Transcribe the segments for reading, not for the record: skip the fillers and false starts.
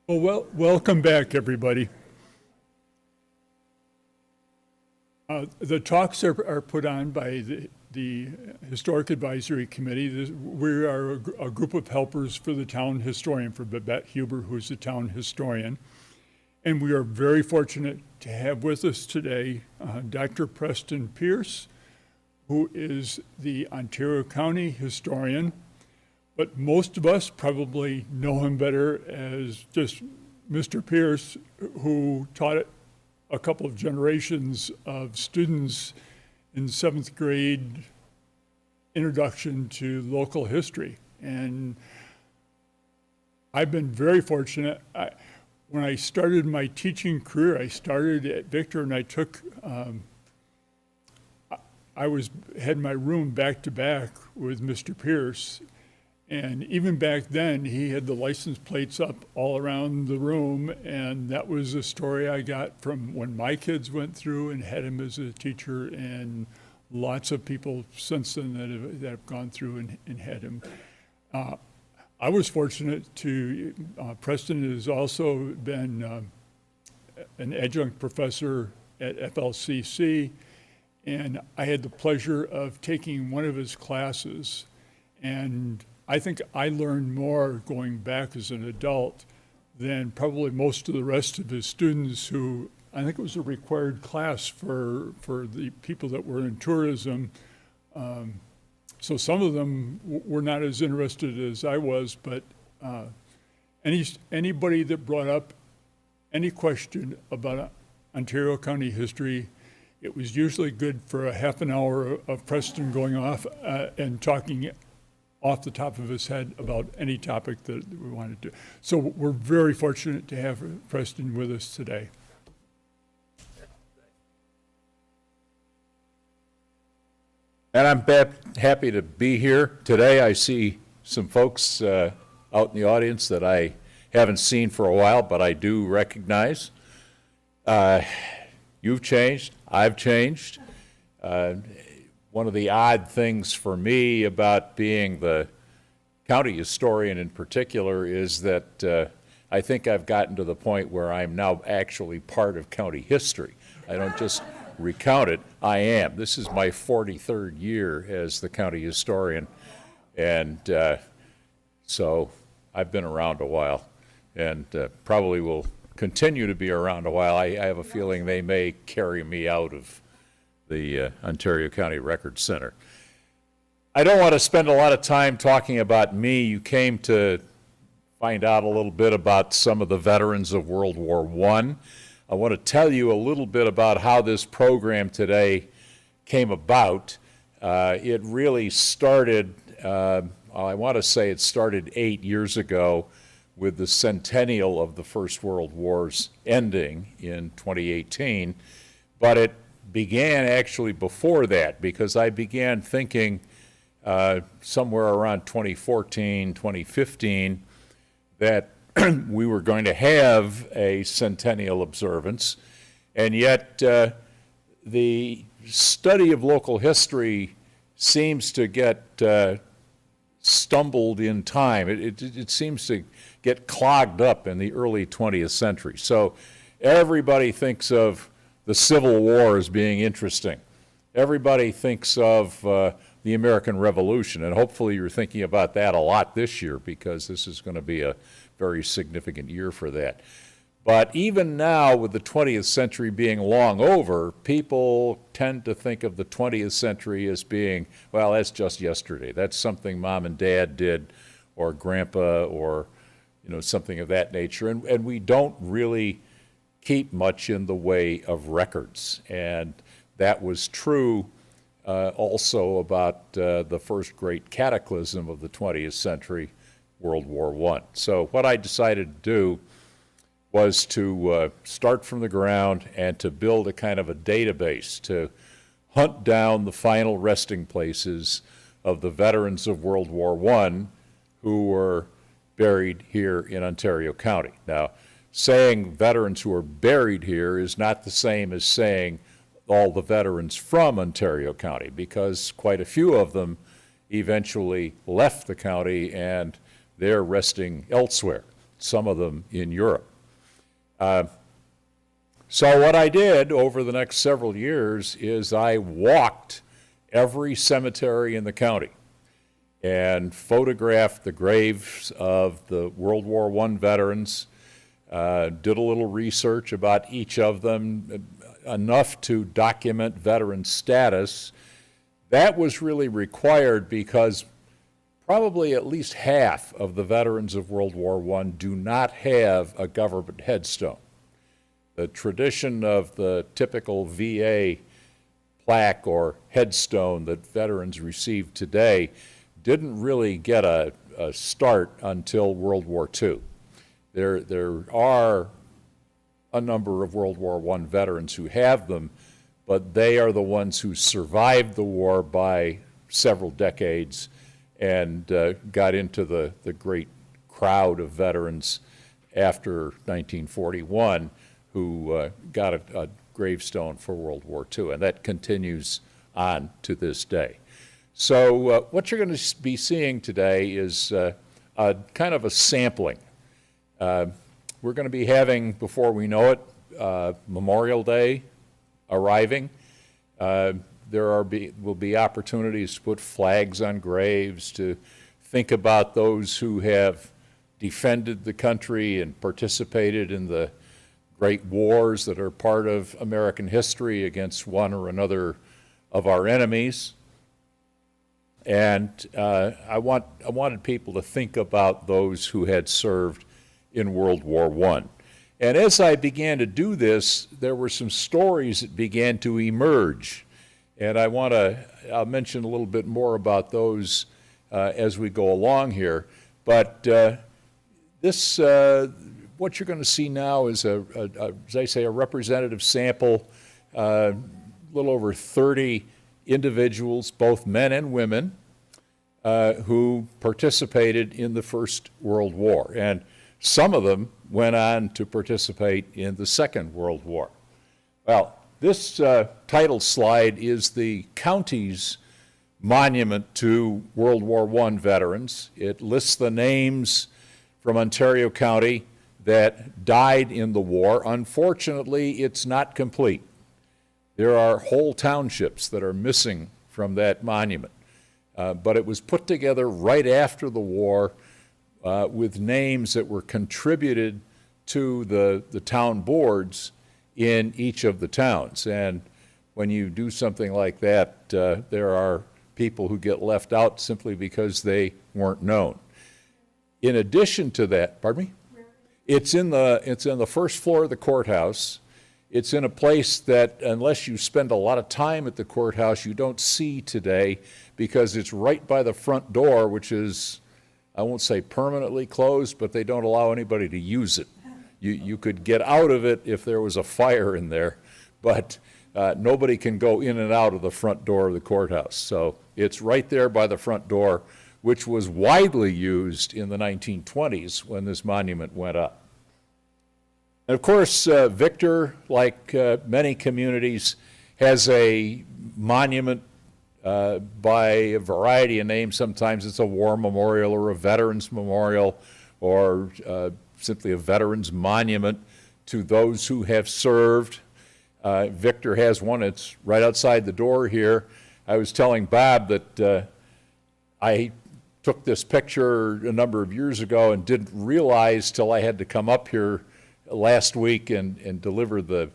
Welcome back, everybody. The talks are put on by the Historic Advisory Committee. We are a group of helpers for the town historian, for Babette Huber, who's the town historian. And we are very fortunate to have with us today Dr. Preston Pierce, who is the Ontario County historian. But most of us probably know him better as just Mr. Pierce, who taught a couple of generations of students in 7th grade introduction to local history. And I've been very fortunate. When I started my teaching career, I started at Victor, and I took, had my room back to back with Mr. Pierce. And even back then, he had the license plates up all around the room, and that was a story I got from when my kids went through and had him as a teacher, and lots of people since then that have gone through and had him. I was fortunate to, Preston has also been an adjunct professor at FLCC, and I had the pleasure of taking one of his classes, and I think I learned more going back as an adult than probably most of the rest of his students who, I think it was a required class for the people that were in tourism. So some of them were not as interested as I was, but anybody that brought up any question about Ontario County history, it was usually good for a half an hour of Preston going off and talking off the top of his head about any topic that we wanted to. So we're very fortunate to have Preston with us today. And I'm happy to be here today. I see some folks out in the audience that I haven't seen for a while, but I do recognize. You've changed, I've changed. One of the odd things for me about being the county historian in particular is that I think I've gotten to the point where I'm now actually part of county history. I don't just recount it, I am. This is my 43rd year as the county historian, and so I've been around a while, and probably will continue to be around a while. I have a feeling they may carry me out of the Ontario County Record Center. I don't want to spend a lot of time talking about me. You came to find out a little bit about some of the veterans of World War I. I want to tell you a little bit about how this program today came about. It really started, I want to say it started 8 years ago with the centennial of the First World War's ending in 2018, but it began actually before that, because I began thinking somewhere around 2014, 2015, that we were going to have a centennial observance, and yet the study of local history seems to get stumbled in time. It seems to get clogged up in the early 20th century. So everybody thinks of the Civil War as being interesting. Everybody thinks of the American Revolution, and hopefully you're thinking about that a lot this year, because this is going to be a very significant year for that. But even now, with the 20th century being long over, people tend to think of the 20th century as being, well, that's just yesterday. That's something mom and dad did, or grandpa, or something of that nature. And we don't really keep much in the way of records. And that was true also about the first great cataclysm of the 20th century, World War I. So what I decided to do was to start from the ground and to build a kind of a database to hunt down the final resting places of the veterans of World War I who were buried here in Ontario County. Now, saying veterans who are buried here is not the same as saying all the veterans from Ontario County, because quite a few of them eventually left the county and they're resting elsewhere. some of them in Europe. So what I did over the next several years is I walked every cemetery in the county and photographed the graves of the World War I veterans, did a little research about each of them, enough to document veteran status. That was really required because probably at least half of the veterans of World War I do not have a government headstone. The tradition of the typical VA plaque or headstone that veterans receive today didn't really get a start until World War II. There are a number of World War I veterans who have them, but they are the ones who survived the war by several decades and got into the great crowd of veterans after 1941 who got a gravestone for World War II, and that continues on to this day. So what you're going to be seeing today is a kind of a sampling. We're going to be having, before we know it, Memorial Day arriving. There will be opportunities to put flags on graves, to think about those who have defended the country and participated in the great wars that are part of American history against one or another of our enemies. And I wanted people to think about those who had served in World War I. And as I began to do this, there were some stories that began to emerge. And I'll mention a little bit more about those as we go along here. But what you're going to see now is, as I say, a representative sample, a little over 30 individuals, both men and women, who participated in the First World War. And some of them went on to participate in the Second World War. Well, this title slide is the county's monument to World War I veterans. It lists the names from Ontario County that died in the war. Unfortunately, it's not complete. There are whole townships that are missing from that monument. But it was put together right after the war with names that were contributed to the town boards in each of the towns. And when you do something like that, there are people who get left out simply because they weren't known. In addition to that, pardon me? It's in the first floor of the courthouse. It's in a place that, unless you spend a lot of time at the courthouse, you don't see today, because it's right by the front door, which is, I won't say permanently closed, but they don't allow anybody to use it. You could get out of it if there was a fire in there, but nobody can go in and out of the front door of the courthouse. So it's right there by the front door, which was widely used in the 1920s when this monument went up. And of course, Victor, like many communities, has a monument by a variety of names. Sometimes it's a war memorial or a veterans memorial or simply a veterans monument to those who have served. Victor has one. It's right outside the door here. I was telling Bob that I took this picture a number of years ago and didn't realize till I had to come up here last week and deliver the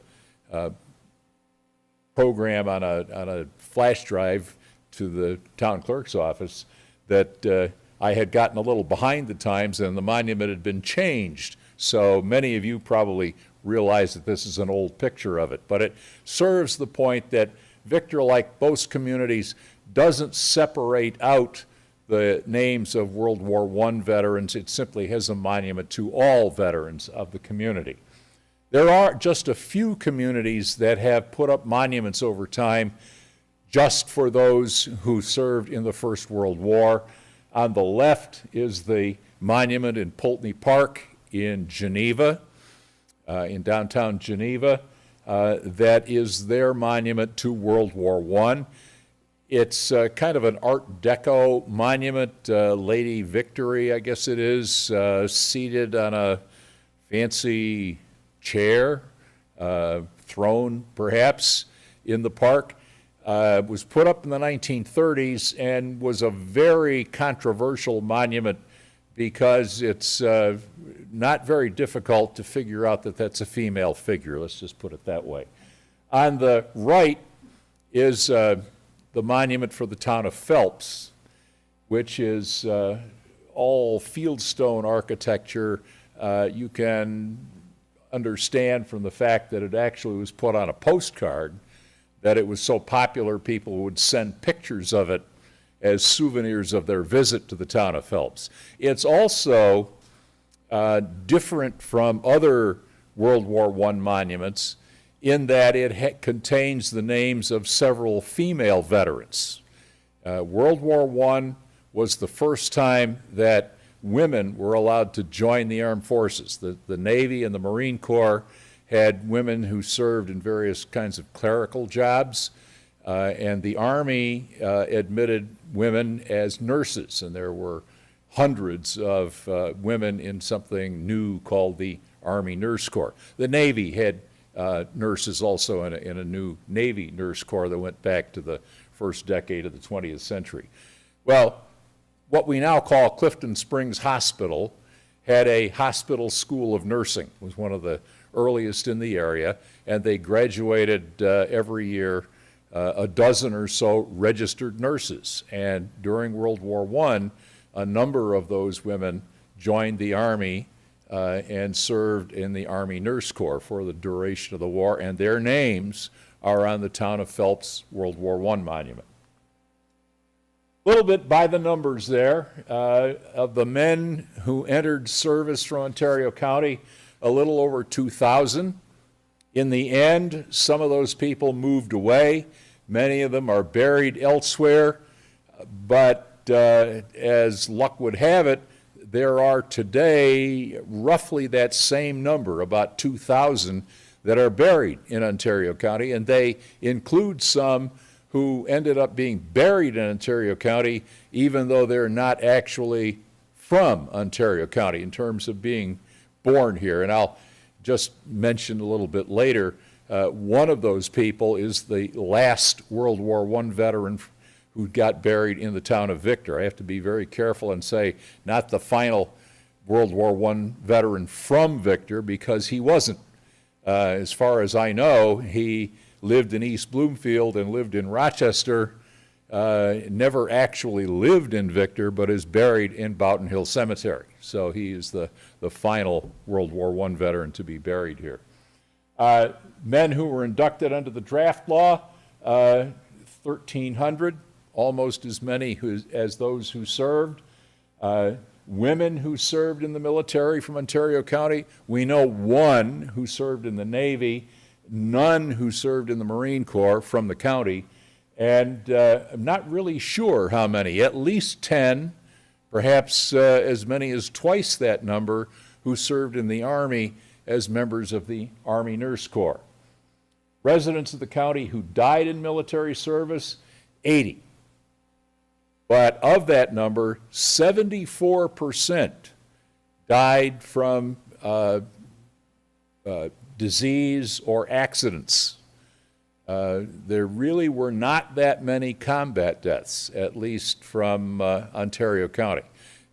program on a flash drive to the town clerk's office that I had gotten a little behind the times and the monument had been changed. So many of you probably realize that this is an old picture of it, but it serves the point that Victor, like most communities, doesn't separate out the names of World War I veterans. It simply has a monument to all veterans of the community. There are just a few communities that have put up monuments over time just for those who served in the First World War. On the left is the monument in Pulteney Park in Geneva, in downtown Geneva. That is their monument to World War I. It's kind of an Art Deco monument, Lady Victory, I guess it is, seated on a fancy chair, throne perhaps, in the park. Was put up in the 1930s and was a very controversial monument because it's not very difficult to figure out that that's a female figure. Let's just put it that way. On the right is the monument for the town of Phelps, which is all fieldstone architecture. You can understand from the fact that it actually was put on a postcard, that it was so popular people would send pictures of it as souvenirs of their visit to the town of Phelps. It's also different from other World War I monuments in that it contains the names of several female veterans. World War I was the first time that women were allowed to join the armed forces. The Navy and the Marine Corps had women who served in various kinds of clerical jobs, and the Army admitted women as nurses, and there were hundreds of women in something new called the Army Nurse Corps. The Navy had nurses also in a new Navy Nurse Corps that went back to the first decade of the 20th century. Well, what we now call Clifton Springs Hospital had a hospital school of nursing. It was one of the earliest in the area, and they graduated every year a dozen or so registered nurses. And during World War I, a number of those women joined the Army and served in the Army Nurse Corps for the duration of the war, and their names are on the town of Phelps World War I monument. A little bit by the numbers there. Of the men who entered service from Ontario County, a little over 2,000. In the end, some of those people moved away. Many of them are buried elsewhere, but as luck would have it, there are today roughly that same number, about 2,000, that are buried in Ontario County, and they include some who ended up being buried in Ontario County even though they're not actually from Ontario County in terms of being born here. And I'll just mention a little bit later, one of those people is the last World War I veteran who got buried in the town of Victor. I have to be very careful and say not the final World War I veteran from Victor, because he wasn't. As far as I know, he lived in East Bloomfield and lived in Rochester, never actually lived in Victor, but is buried in Boughton Hill Cemetery. So he is the final World War I veteran to be buried here. Men who were inducted under the draft law, 1,300, almost as many as those who served. Women who served in the military from Ontario County, we know one who served in the Navy, none who served in the Marine Corps from the county, and I'm not really sure how many, at least 10, perhaps as many as twice that number, who served in the Army as members of the Army Nurse Corps. Residents of the county who died in military service, 80. But of that number, 74% died from disease or accidents. There really were not that many combat deaths, at least from Ontario County.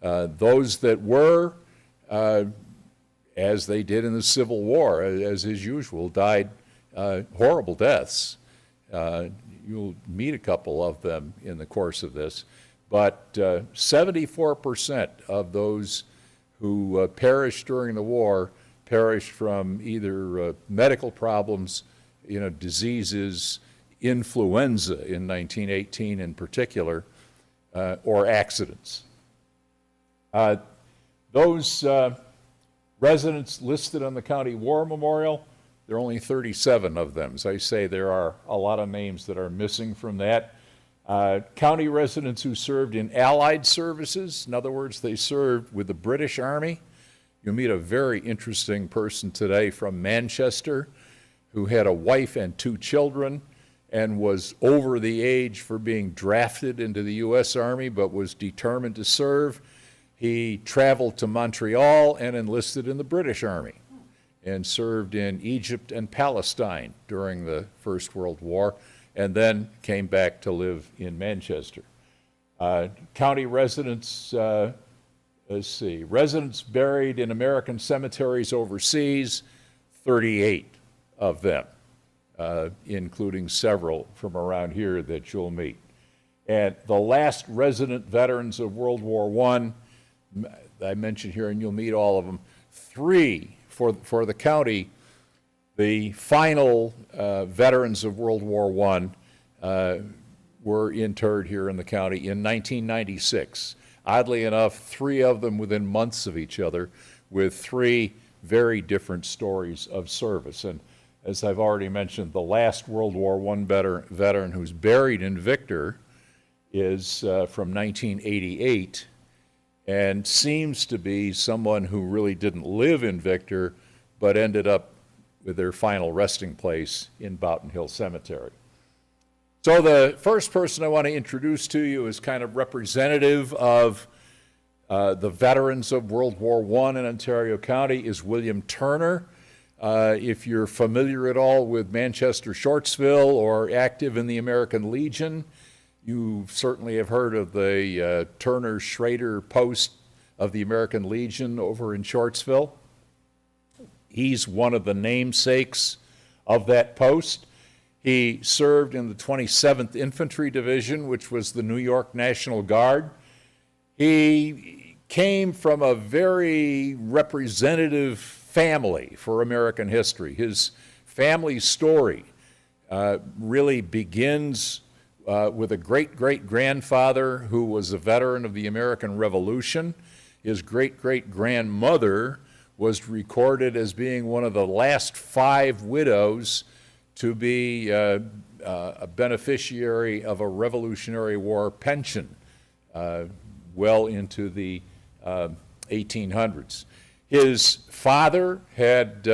Those that were, as they did in the Civil War, as is usual, died horrible deaths. You'll meet a couple of them in the course of this. But 74% of those who perished during the war perished from either medical problems, diseases, influenza in 1918 in particular, or accidents. Those residents listed on the county war memorial, there are only 37 of them. As I say, there are a lot of names that are missing from that. County residents who served in Allied services, in other words, they served with the British Army. You'll meet a very interesting person today from Manchester who had a wife and 2 children and was over the age for being drafted into the U.S. Army, but was determined to serve. He traveled to Montreal and enlisted in the British Army and served in Egypt and Palestine during the First World War, and then came back to live in Manchester. County residents, residents buried in American cemeteries overseas, 38 of them, including several from around here that you'll meet. And the last resident veterans of World War I mentioned here, and you'll meet all of them, 3 for the county. The final veterans of World War I were interred here in the county in 1996. Oddly enough, 3 of them within months of each other, with 3 very different stories of service. And as I've already mentioned, the last World War I veteran who's buried in Victor is from 1988, and seems to be someone who really didn't live in Victor, but ended up with their final resting place in Boughton Hill Cemetery. So the first person I want to introduce to you is kind of representative of the veterans of World War I in Ontario County is William Turner. If you're familiar at all with Manchester Shortsville or active in the American Legion, you certainly have heard of the Turner Schrader post of the American Legion over in Shortsville. He's one of the namesakes of that post. He served in the 27th Infantry Division, which was the New York National Guard. He came from a very representative family for American history. His family story really begins with a great-great-grandfather who was a veteran of the American Revolution. His great-great-grandmother was recorded as being one of the last 5 widows to be a beneficiary of a Revolutionary War pension well into the 1800s. His father had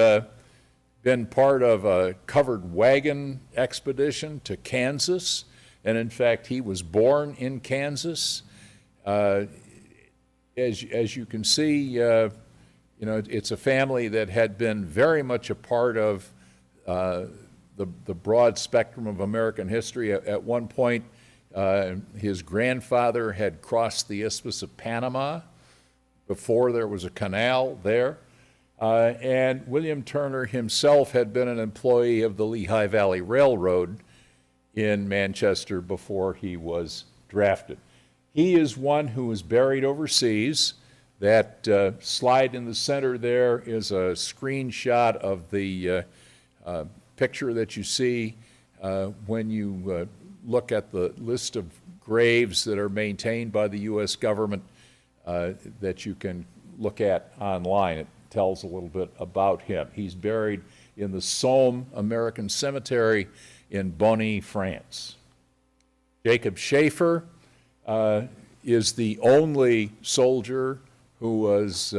been part of a covered wagon expedition to Kansas, and in fact, he was born in Kansas. As you can see, it's a family that had been very much a part of the broad spectrum of American history. At one point, his grandfather had crossed the Isthmus of Panama before there was a canal there. And William Turner himself had been an employee of the Lehigh Valley Railroad in Manchester before he was drafted. He is one who was buried overseas. That slide in the center there is a screenshot of the picture that you see when you look at the list of graves that are maintained by the U.S. government that you can look at online. It tells a little bit about him. He's buried in the Somme American Cemetery in Bonny, France. Jacob Schaefer is the only soldier who was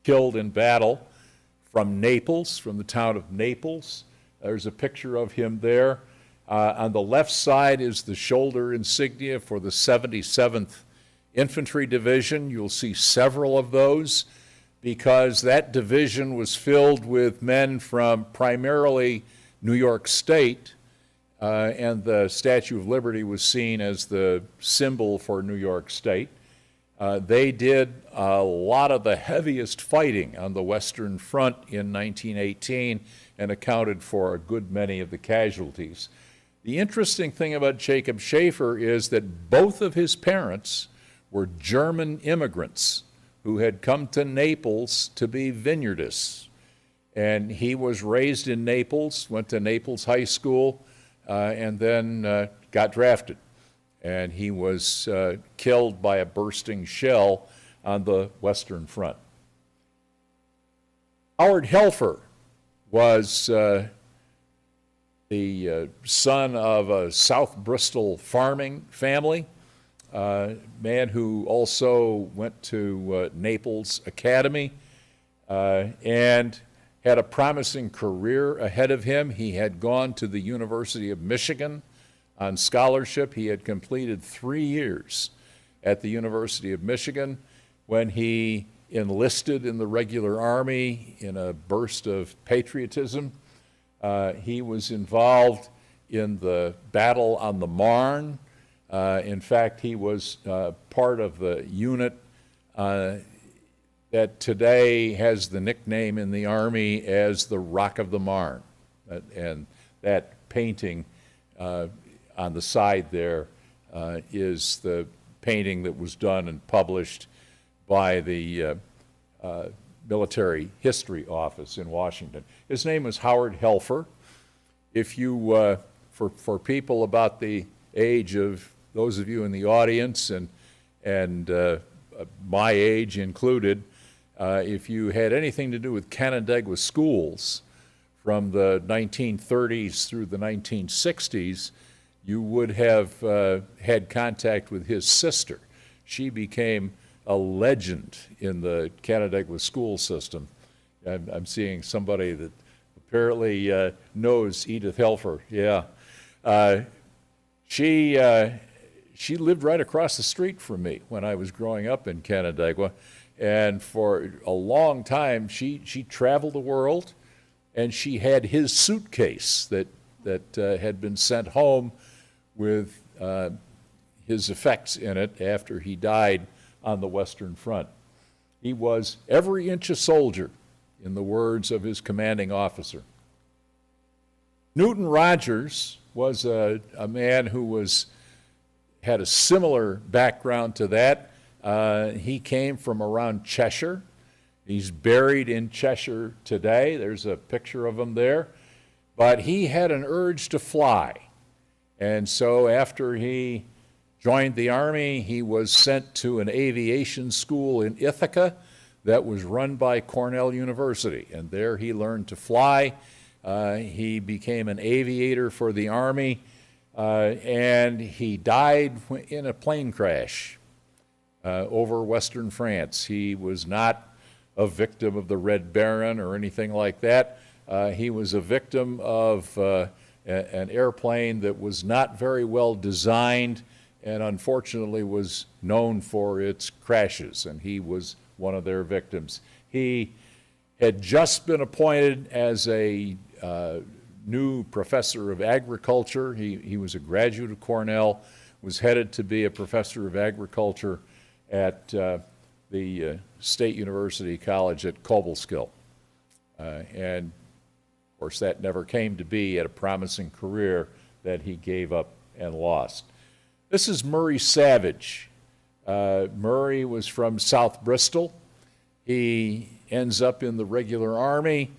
killed in battle from Naples, from the town of Naples. There's a picture of him there. On the left side is the shoulder insignia for the 77th Infantry Division. You'll see several of those because that division was filled with men from primarily New York State, and the Statue of Liberty was seen as the symbol for New York State. They did a lot of the heaviest fighting on the Western Front in 1918 and accounted for a good many of the casualties. The interesting thing about Jacob Schaefer is that both of his parents were German immigrants who had come to Naples to be vineyardists. And he was raised in Naples, went to Naples High School, and then got drafted. And he was killed by a bursting shell on the Western Front. Howard Helfer was the son of a South Bristol farming family, man who also went to Naples Academy, and had a promising career ahead of him. He had gone to the University of Michigan on scholarship. He had completed 3 years at the University of Michigan when he enlisted in the regular army in a burst of patriotism. He was involved in the battle on the Marne. In fact, he was part of the unit that today has the nickname in the Army as the Rock of the Marne. And that painting on the side there is the painting that was done and published by the Military History Office in Washington. His name was Howard Helfer. If you, for people about the age of those of you in the audience and my age included, if you had anything to do with Canandaigua schools from the 1930s through the 1960s, you would have had contact with his sister. She became a legend in the Canandaigua school system. I'm seeing somebody that apparently knows Edith Helfer. Yeah. She lived right across the street from me when I was growing up in Canandaigua. And for a long time, she traveled the world, and she had his suitcase that had been sent home with his effects in it after he died on the Western Front. He was every inch a soldier, in the words of his commanding officer. Newton Rogers was a man who had a similar background to that. He came from around Cheshire. He's buried in Cheshire today. There's a picture of him there. But he had an urge to fly. And so after he joined the Army, he was sent to an aviation school in Ithaca that was run by Cornell University. And there he learned to fly. He became an aviator for the Army, and he died in a plane crash over Western France. He was not a victim of the Red Baron or anything like that. He was a victim of an airplane that was not very well designed and unfortunately was known for its crashes, and he was one of their victims. He had just been appointed as a new professor of agriculture. He was a graduate of Cornell, was headed to be a professor of agriculture at the State University College at Cobleskill. And of course, that never came to be. He had a promising career that he gave up and lost. This is Murray Savage. Murray was from South Bristol. He ends up in the regular Army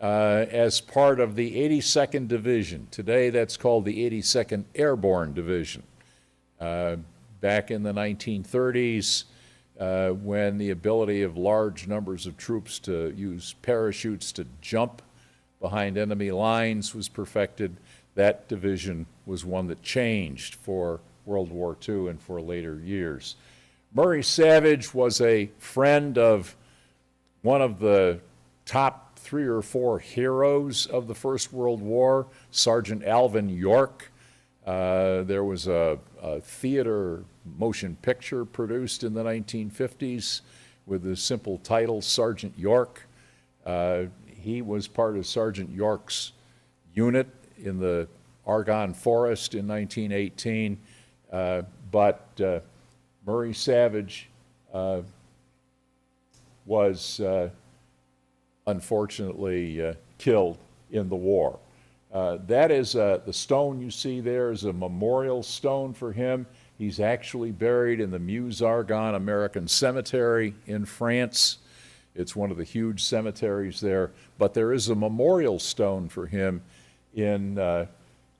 as part of the 82nd Division. Today, that's called the 82nd Airborne Division. Back in the 1930s, when the ability of large numbers of troops to use parachutes to jump behind enemy lines was perfected, that division was one that changed for World War II and for later years. Murray Savage was a friend of one of the top 3 or 4 heroes of the First World War, Sergeant Alvin York. There was a theater motion picture produced in the 1950s with the simple title, Sergeant York. He was part of Sergeant York's unit in the Argonne Forest in 1918, but Murray Savage was unfortunately killed in the war. That is the stone you see there is a memorial stone for him. He's actually buried in the Meuse-Argonne American Cemetery in France. It's one of the huge cemeteries there, but there is a memorial stone for him in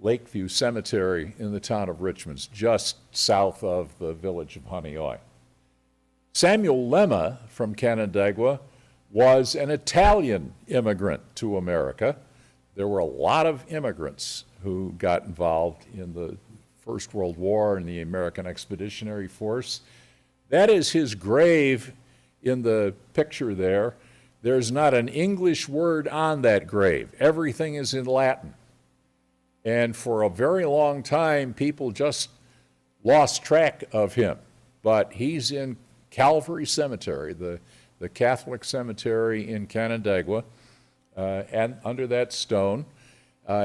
Lakeview Cemetery in the town of Richmond, just south of the village of Honeoye. Samuel Lemma from Canandaigua was an Italian immigrant to America. There were a lot of immigrants who got involved in the First World War and the American Expeditionary Force. That is his grave in the picture there. there's not an English word on that grave. Everything is in Latin. And for a very long time, people just lost track of him. But he's in Calvary Cemetery, the Catholic cemetery in Canandaigua, and under that stone.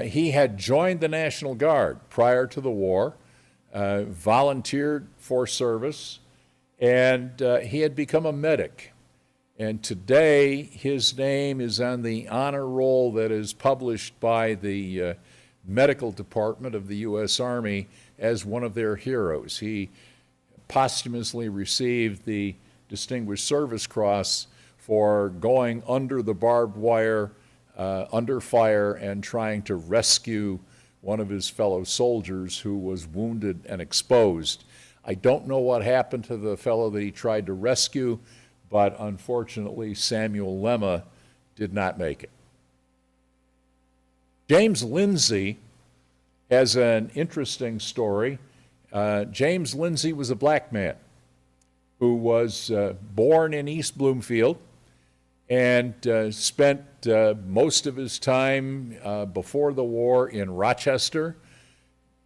He had joined the National Guard prior to the war, volunteered for service, and he had become a medic. And today, his name is on the honor roll that is published by the medical department of the U.S. Army as one of their heroes. He posthumously received the Distinguished Service Cross for going under the barbed wire, under fire, and trying to rescue one of his fellow soldiers who was wounded and exposed. I don't know what happened to the fellow that he tried to rescue, but unfortunately Samuel Lemma did not make it. James Lindsay has an interesting story. James Lindsay was a black man who was born in East Bloomfield and spent most of his time before the war in Rochester.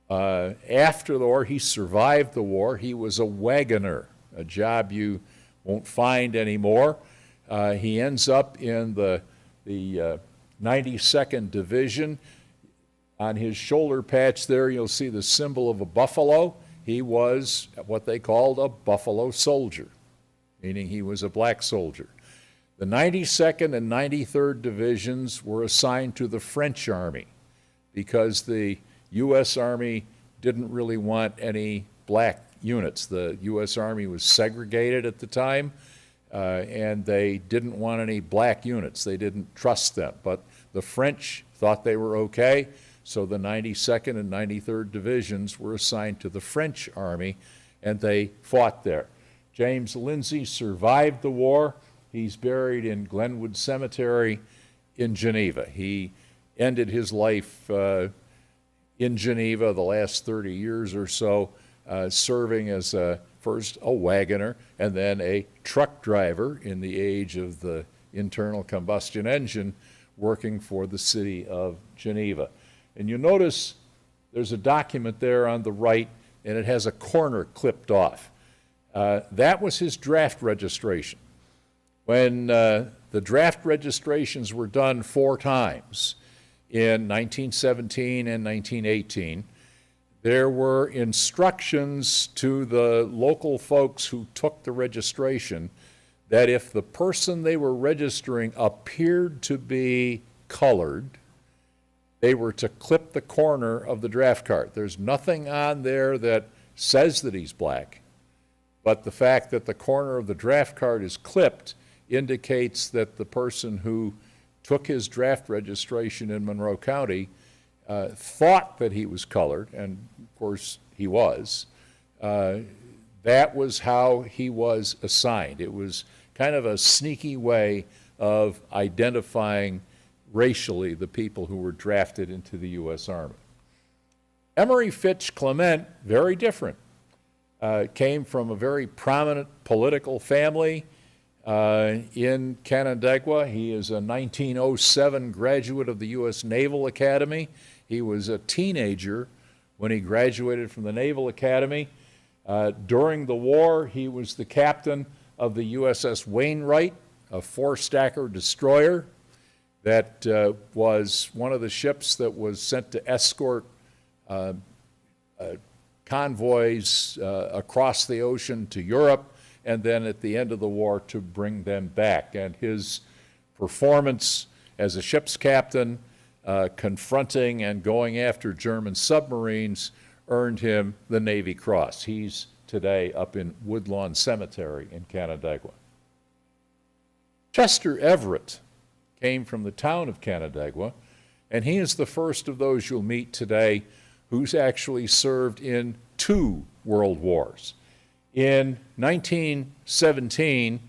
After the war, he survived the war. He was a wagoner, a job you won't find anymore. He ends up in the 92nd Division. On his shoulder patch there, you'll see the symbol of a buffalo. He was what they called a buffalo soldier, meaning he was a black soldier. The 92nd and 93rd Divisions were assigned to the French Army because the U.S. Army didn't really want any black units. The U.S. Army was segregated at the time, and they didn't want any black units. They didn't trust them. But the French thought they were okay, so the 92nd and 93rd Divisions were assigned to the French Army, and they fought there. James Lindsay survived the war. He's buried in Glenwood Cemetery in Geneva. He ended his life in Geneva the last 30 years or so, serving as first a wagoner and then a truck driver in the age of the internal combustion engine, working for the city of Geneva. And you notice there's a document there on the right, and it has a corner clipped off. That was his draft registration. When the draft registrations were done 4 times in 1917 and 1918, there were instructions to the local folks who took the registration that if the person they were registering appeared to be colored, they were to clip the corner of the draft card. There's nothing on there that says that he's black, but the fact that the corner of the draft card is clipped indicates that the person who took his draft registration in Monroe County thought that he was colored, and of course he was. That was how he was assigned. It was kind of a sneaky way of identifying racially the people who were drafted into the U.S. Army. Emory Fitch Clement, very different. Came from a very prominent political family in Canandaigua. He is a 1907 graduate of the U.S. Naval Academy. He was a teenager when he graduated from the Naval Academy. During the war, he was the captain of the USS Wainwright, a 4-stacker destroyer that was one of the ships that was sent to escort convoys across the ocean to Europe, and then at the end of the war to bring them back. And his performance as a ship's captain, confronting and going after German submarines, earned him the Navy Cross. He's today up in Woodlawn Cemetery in Canandaigua. Chester Everett came from the town of Canandaigua, and he is the first of those you'll meet today who's actually served in 2 world wars. In 1917,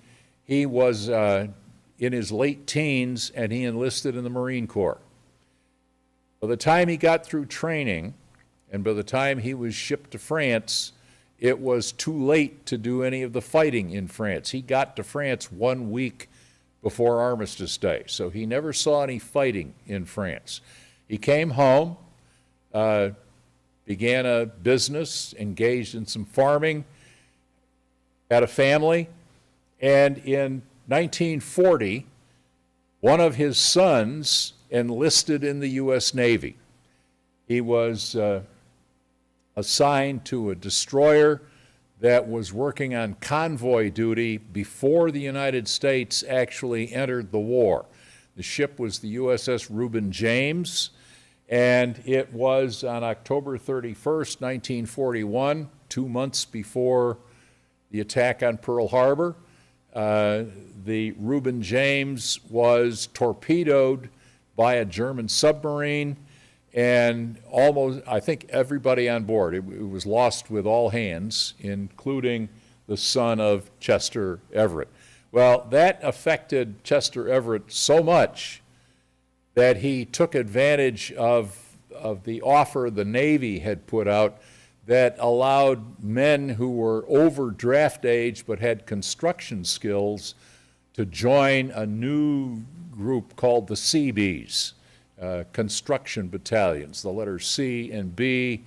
he was in his late teens, and he enlisted in the Marine Corps. By the time he got through training, and by the time he was shipped to France, it was too late to do any of the fighting in France. He got to France 1 week before Armistice Day, so he never saw any fighting in France. He came home, began a business, engaged in some farming, had a family, and in 1940, one of his sons enlisted in the U.S. Navy. He was assigned to a destroyer that was working on convoy duty before the United States actually entered the war. The ship was the USS Reuben James, and it was on October 31st, 1941, 2 months before the attack on Pearl Harbor. The Reuben James was torpedoed by a German submarine, and almost, I think, everybody on board. It was lost with all hands, including the son of Chester Everett. Well, that affected Chester Everett so much that he took advantage of the offer the Navy had put out that allowed men who were over draft age but had construction skills to join a new group called the Seabees. Construction battalions, the letters C and B,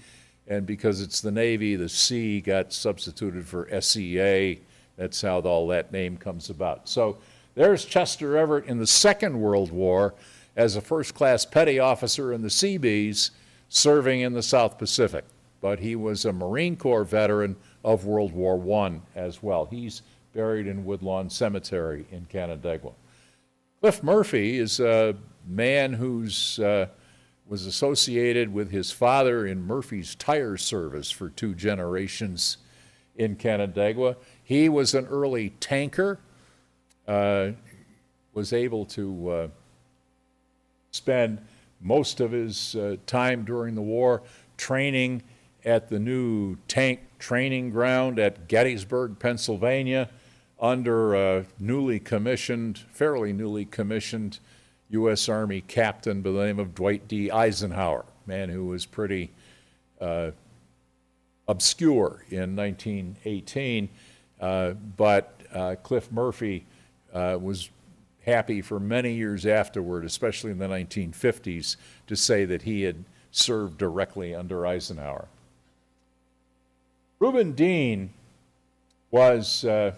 and because it's the Navy, the C got substituted for SEA. That's how all that name comes about. So there's Chester Everett in the Second World War as a first-class petty officer in the Seabees serving in the South Pacific. But he was a Marine Corps veteran of World War I as well. He's buried in Woodlawn Cemetery in Canandaigua. Cliff Murphy is a man who's was associated with his father in Murphy's Tire Service for 2 generations in Canandaigua. He was an early tanker, was able to spend most of his time during the war training at the new tank training ground at Gettysburg, Pennsylvania, under a fairly newly commissioned U.S. Army captain by the name of Dwight D. Eisenhower, a man who was pretty obscure in 1918, but Cliff Murphy was happy for many years afterward, especially in the 1950s, to say that he had served directly under Eisenhower. Reuben Dean was a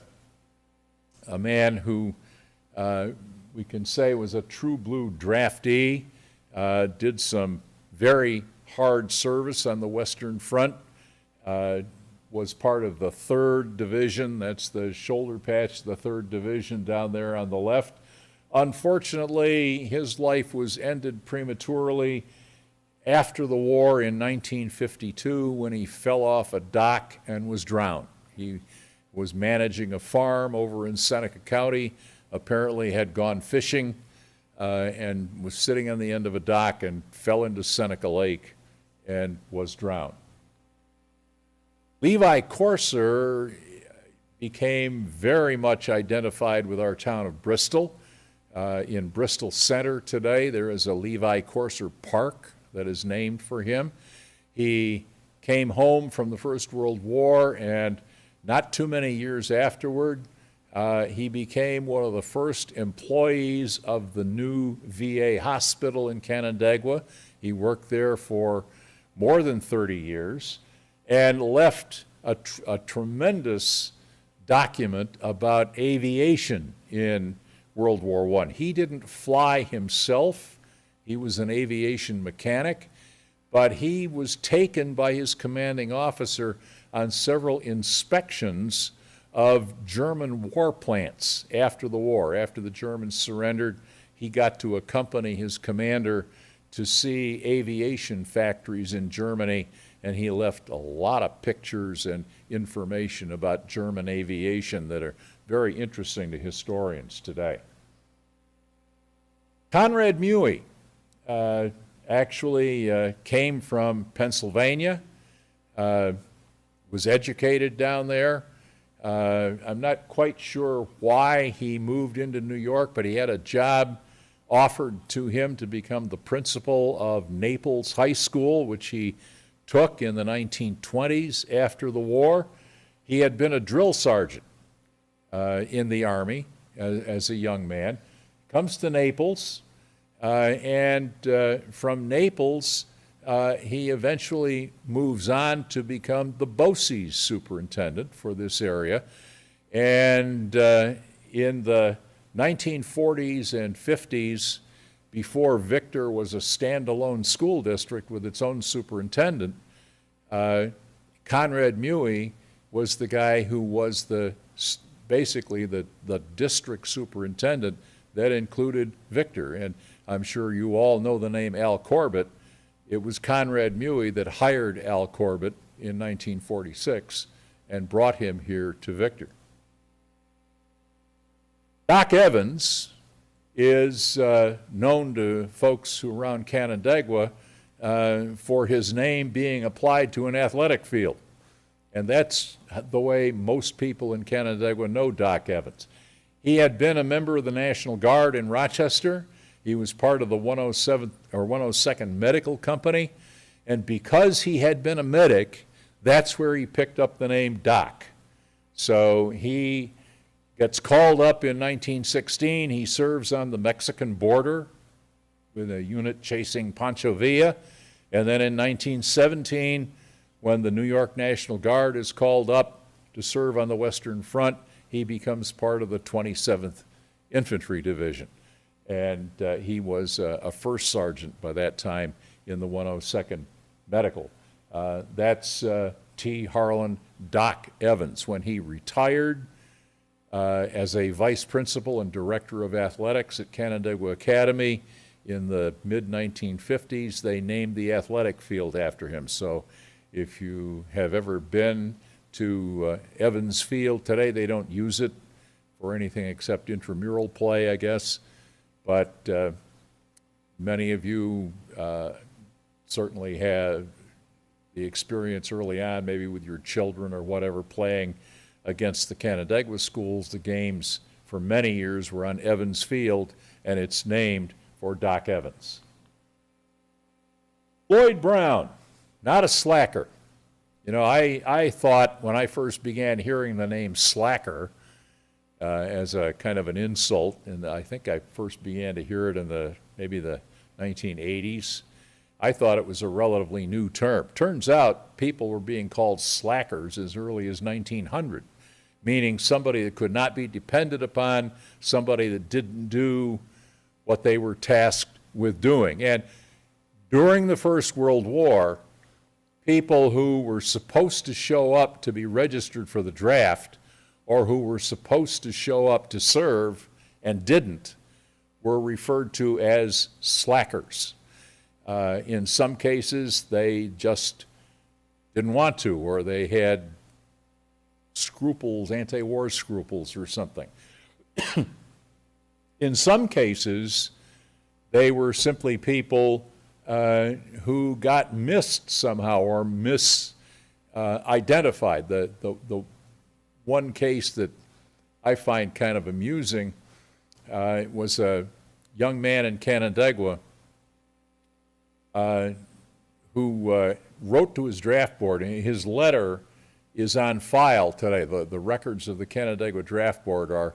man who we can say was a true blue draftee, did some very hard service on the Western Front, was part of the 3rd Division, that's the shoulder patch, the 3rd Division down there on the left. Unfortunately, his life was ended prematurely after the war in 1952 when he fell off a dock and was drowned. He was managing a farm over in Seneca County, apparently had gone fishing and was sitting on the end of a dock and fell into Seneca Lake and was drowned. Levi Courser became very much identified with our town of Bristol. In Bristol Center today, there is a Levi Courser Park that is named for him. He came home from the First World War, and not too many years afterward, he became one of the first employees of the new VA hospital in Canandaigua. He worked there for more than 30 years and left a tremendous document about aviation in World War I. He didn't fly himself. He was an aviation mechanic, but he was taken by his commanding officer on several inspections of German war plants after the war. After the Germans surrendered, he got to accompany his commander to see aviation factories in Germany, and he left a lot of pictures and information about German aviation that are very interesting to historians today. Conrad Mewey actually came from Pennsylvania, was educated down there. I'm not quite sure why he moved into New York, but he had a job offered to him to become the principal of Naples High School, which he took in the 1920s after the war. He had been a drill sergeant in the Army as a young man, comes to Naples, and from Naples, he eventually moves on to become the BOCES superintendent for this area. And in the 1940s and 50s, before Victor was a standalone school district with its own superintendent, Conrad Mewey was the guy who was basically the district superintendent that included Victor. And I'm sure you all know the name Al Corbett. It was Conrad Mewey that hired Al Corbett in 1946 and brought him here to Victor. Doc Evans is known to folks who around Canandaigua for his name being applied to an athletic field. And that's the way most people in Canandaigua know Doc Evans. He had been a member of the National Guard in Rochester. He was part of the 107th or 102nd Medical Company. And because he had been a medic, that's where he picked up the name Doc. So he gets called up in 1916. He serves on the Mexican border with a unit chasing Pancho Villa. And then in 1917, when the New York National Guard is called up to serve on the Western Front, he becomes part of the 27th Infantry Division. And he was a first sergeant by that time in the 102nd Medical. That's T. Harlan Doc Evans. When he retired as a vice principal and director of athletics at Canandaigua Academy in the mid-1950s, they named the athletic field after him. So if you have ever been to Evans Field today, they don't use it for anything except intramural play, I guess. But many of you certainly have the experience early on, maybe with your children or whatever, playing against the Canandaigua schools. The games for many years were on Evans Field, and it's named for Doc Evans. Floyd Brown, not a slacker. You know, I thought when I first began hearing the name slacker as a kind of an insult, and I think I first began to hear it in maybe the 1980s, I thought it was a relatively new term. Turns out people were being called slackers as early as 1900, meaning somebody that could not be depended upon, somebody that didn't do what they were tasked with doing. And during the First World War, people who were supposed to show up to be registered for the draft or who were supposed to show up to serve and didn't were referred to as slackers. In some cases, they just didn't want to, or they had scruples, anti-war scruples or something. In some cases, they were simply people who got missed somehow or misidentified. The one case that I find kind of amusing was a young man in Canandaigua who wrote to his draft board, and his letter is on file today. The records of the Canandaigua Draft Board are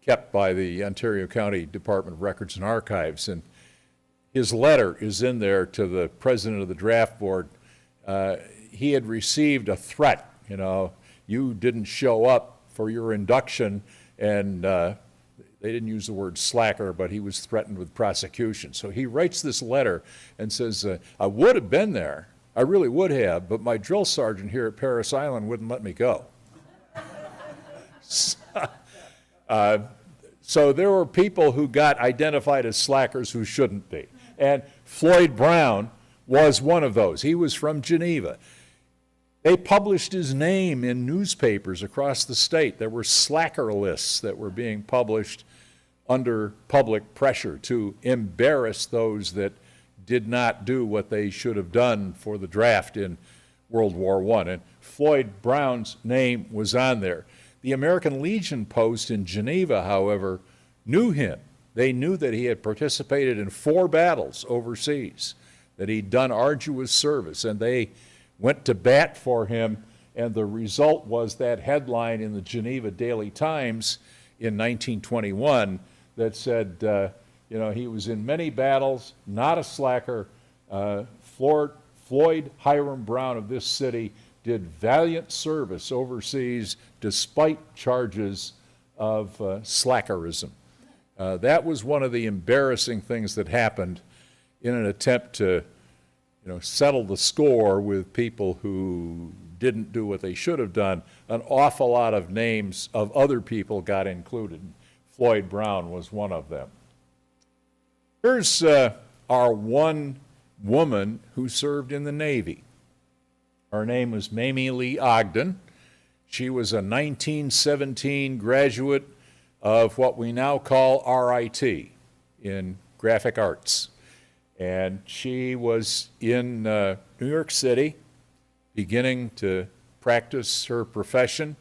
kept by the Ontario County Department of Records and Archives, and his letter is in there to the president of the draft board. He had received a threat, you know, you didn't show up for your induction, and they didn't use the word slacker, but he was threatened with prosecution. So he writes this letter and says, I would have been there, I really would have, but my drill sergeant here at Paris Island wouldn't let me go. So there were people who got identified as slackers who shouldn't be. And Floyd Brown was one of those. He was from Geneva. They published his name in newspapers across the state. There were slacker lists that were being published under public pressure to embarrass those that did not do what they should have done for the draft in World War I. And Floyd Brown's name was on there. The American Legion post in Geneva, however, knew him. They knew that he had participated in 4 battles overseas, that he'd done arduous service, and they went to bat for him, and the result was that headline in the Geneva Daily Times in 1921 that said, he was in many battles, not a slacker. Floyd Hiram Brown of this city did valiant service overseas despite charges of slackerism. That was one of the embarrassing things that happened in an attempt to, settle the score with people who didn't do what they should have done. An awful lot of names of other people got included. Floyd Brown was one of them. Here's our one woman who served in the Navy. Her name was Mamie Lee Ogden. She was a 1917 graduate of what we now call RIT in graphic arts. And she was in New York City beginning to practice her profession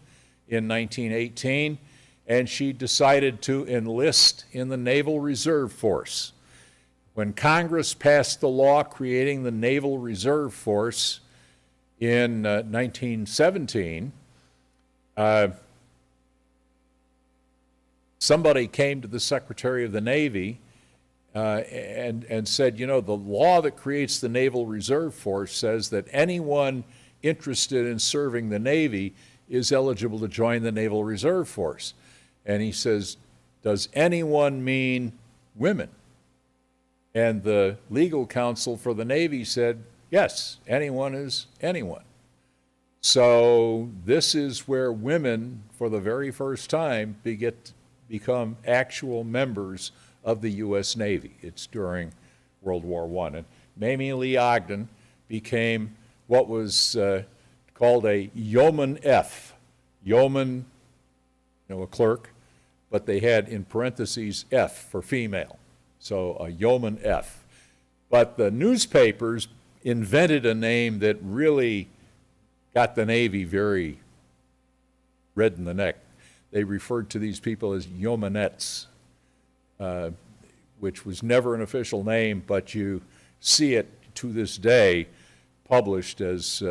in 1918, and she decided to enlist in the Naval Reserve Force. When Congress passed the law creating the Naval Reserve Force in 1917, somebody came to the Secretary of the Navy and said, the law that creates the Naval Reserve Force says that anyone interested in serving the Navy is eligible to join the Naval Reserve Force. And he says, does anyone mean women? And the legal counsel for the Navy said, yes, anyone is anyone. So this is where women, for the very first time, become actual members of the U.S. Navy. It's during World War I. And Mamie Lee Ogden became what was called a yeoman F. Yeoman, a clerk, but they had in parentheses F for female. So a yeoman F. But the newspapers invented a name that really got the Navy very red in the neck. They referred to these people as yeomanettes, which was never an official name, but you see it to this day published as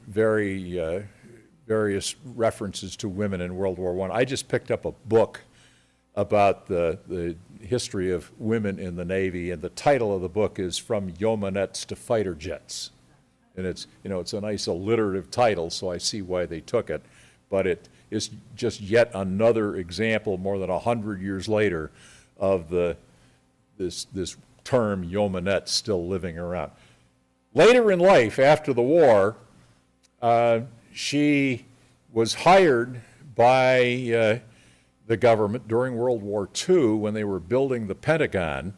various references to women in World War I. I just picked up a book about the history of women in the Navy, and the title of the book is From Yeomanettes to Fighter Jets. And it's a nice alliterative title, so I see why they took it. But it is just yet another example, more than 100 years later, of this term yeomanette still living around. Later in life, after the war, she was hired by the government during World War II when they were building the Pentagon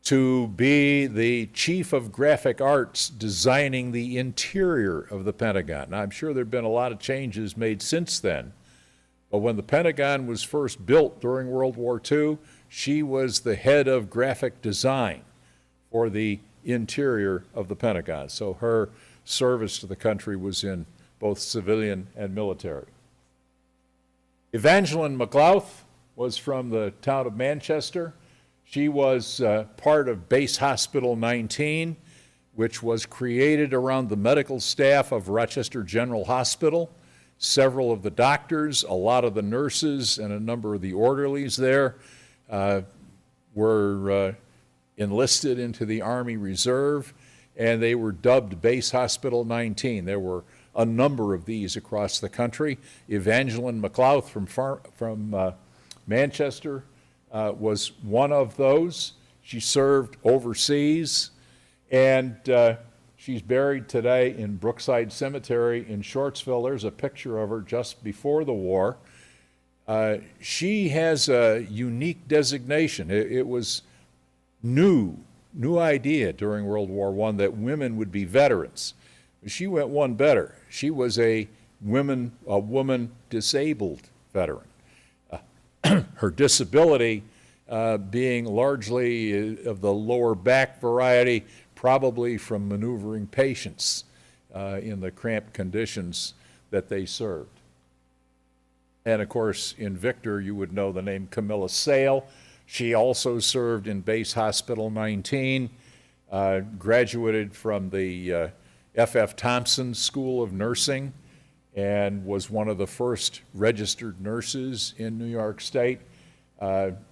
to be the chief of graphic arts designing the interior of the Pentagon. Now, I'm sure there have been a lot of changes made since then, but when the Pentagon was first built during World War II, she was the head of graphic design for the interior of the Pentagon. So her service to the country was in both civilian and military. Evangeline McLouth was from the town of Manchester. She was part of Base Hospital 19, which was created around the medical staff of Rochester General Hospital. Several of the doctors, a lot of the nurses, and a number of the orderlies there were enlisted into the Army Reserve, and they were dubbed Base Hospital 19. There were a number of these across the country. Evangeline McLouth from Manchester was one of those. She served overseas, and she's buried today in Brookside Cemetery in Shortsville. There's a picture of her just before the war. She has a unique designation. It was new idea during World War I that women would be veterans. She went one better. She was a woman disabled veteran. Her disability being largely of the lower back variety, probably from maneuvering patients in the cramped conditions that they served. And of course, in Victor, you would know the name Camilla Sale. She also served in Base Hospital 19, graduated from the F.F. Thompson School of Nursing, and was one of the first registered nurses in New York State.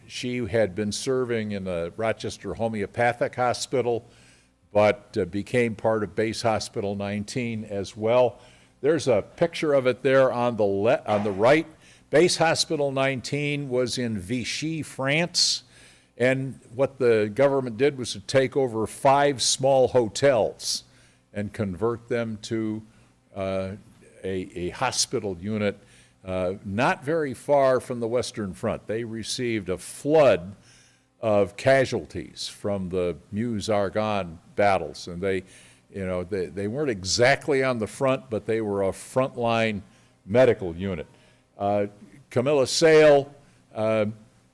She had been serving in the Rochester Homeopathic Hospital, but became part of Base Hospital 19 as well. There's a picture of it there on the right. Base Hospital 19 was in Vichy, France, and what the government did was to take over 5 small hotels and convert them to a hospital unit not very far from the Western Front. They received a flood of casualties from the Meuse-Argonne battles, and they weren't exactly on the front, but they were a frontline medical unit. Camilla Sale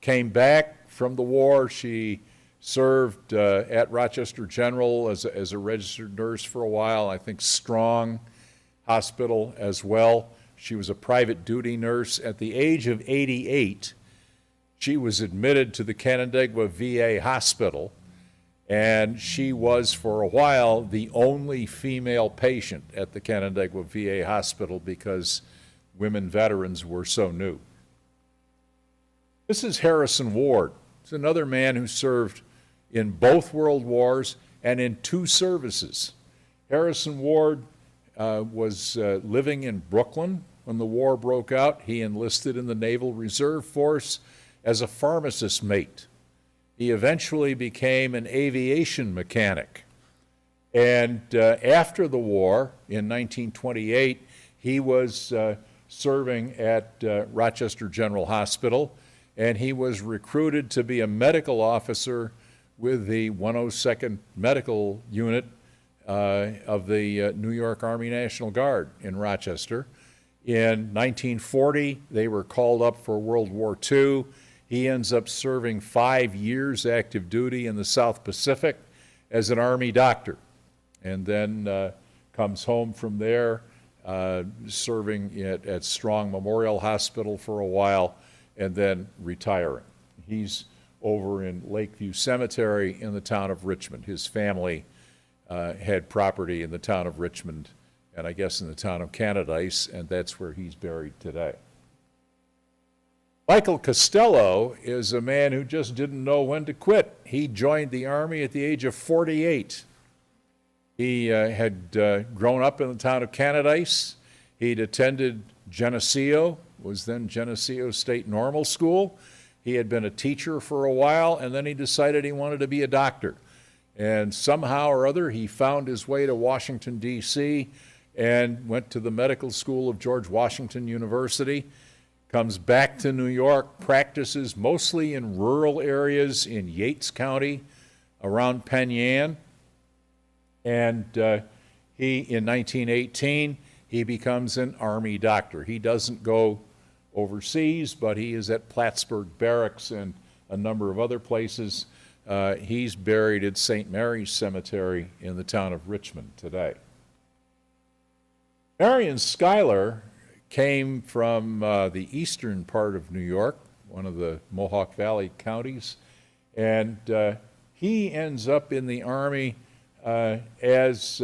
came back from the war. She served at Rochester General as a registered nurse for a while, I think Strong Hospital as well. She was a private duty nurse. At the age of 88, she was admitted to the Canandaigua VA Hospital, and she was, for a while, the only female patient at the Canandaigua VA Hospital because women veterans were so new. This is Harrison Ward. He's another man who served in both World Wars and in 2 services. Harrison Ward was living in Brooklyn when the war broke out. He enlisted in the Naval Reserve Force as a pharmacist mate. He eventually became an aviation mechanic. And after the war, in 1928, he was serving at Rochester General Hospital, and he was recruited to be a medical officer with the 102nd Medical Unit of the New York Army National Guard in Rochester. In 1940, they were called up for World War II. He ends up serving 5 years active duty in the South Pacific as an Army doctor, and then comes home from there, serving at Strong Memorial Hospital for a while, and then retiring. He's over in Lakeview Cemetery in the town of Richmond. His family had property in the town of Richmond, and I guess in the town of Canadice, and that's where he's buried today. Michael Costello is a man who just didn't know when to quit. He joined the Army at the age of 48. He had grown up in the town of Canadice. He'd attended Geneseo, was then Geneseo State Normal School. He had been a teacher for a while, and then he decided he wanted to be a doctor. And somehow or other, he found his way to Washington, D.C., and went to the medical school of George Washington University, comes back to New York, practices mostly in rural areas in Yates County, around Penn Yan, and in 1918, he becomes an Army doctor. He doesn't go overseas, but he is at Plattsburgh Barracks and a number of other places. He's buried at St. Mary's Cemetery in the town of Richmond today. Marion Schuyler came from the eastern part of New York, one of the Mohawk Valley counties, and he ends up in the Army as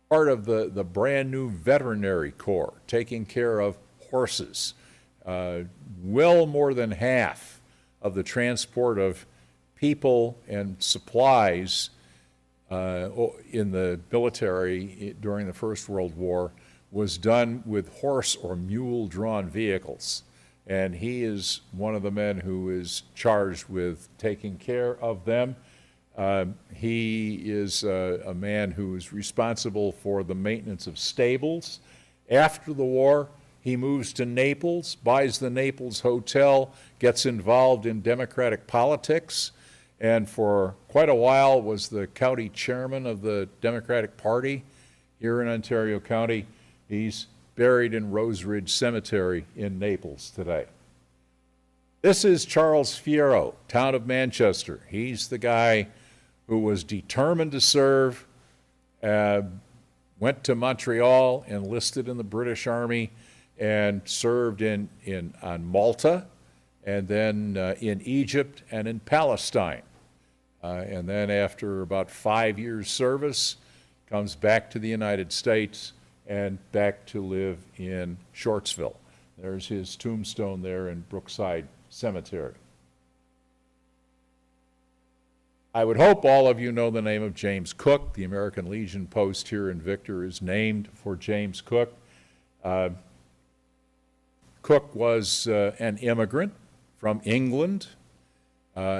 part of the brand new Veterinary Corps, taking care of horses. Well more than half of the transport of people and supplies in the military during the First World War was done with horse or mule-drawn vehicles. And he is one of the men who is charged with taking care of them. He is a man who is responsible for the maintenance of stables. After the war, he moves to Naples, buys the Naples Hotel, gets involved in Democratic politics, and for quite a while was the county chairman of the Democratic Party here in Ontario County. He's buried in Rose Ridge Cemetery in Naples today. This is Charles Fierro, town of Manchester. He's the guy who was determined to serve, went to Montreal, enlisted in the British Army, and served on Malta, and then in Egypt and in Palestine. And then after about 5 years service, comes back to the United States and back to live in Shortsville. There's his tombstone there in Brookside Cemetery. I would hope all of you know the name of James Cook. The American Legion post here in Victor is named for James Cook. Cook was an immigrant from England.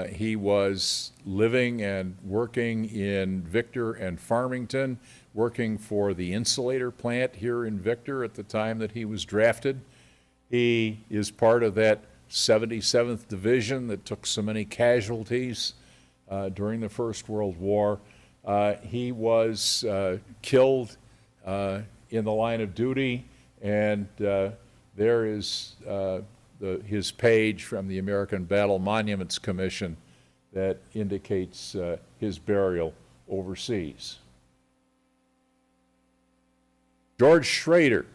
He was living and working in Victor and Farmington, working for the insulator plant here in Victor at the time that he was drafted. He is part of that 77th Division that took so many casualties during the First World War. He was killed in the line of duty, and there is his page from the American Battle Monuments Commission that indicates his burial overseas. George Schrader,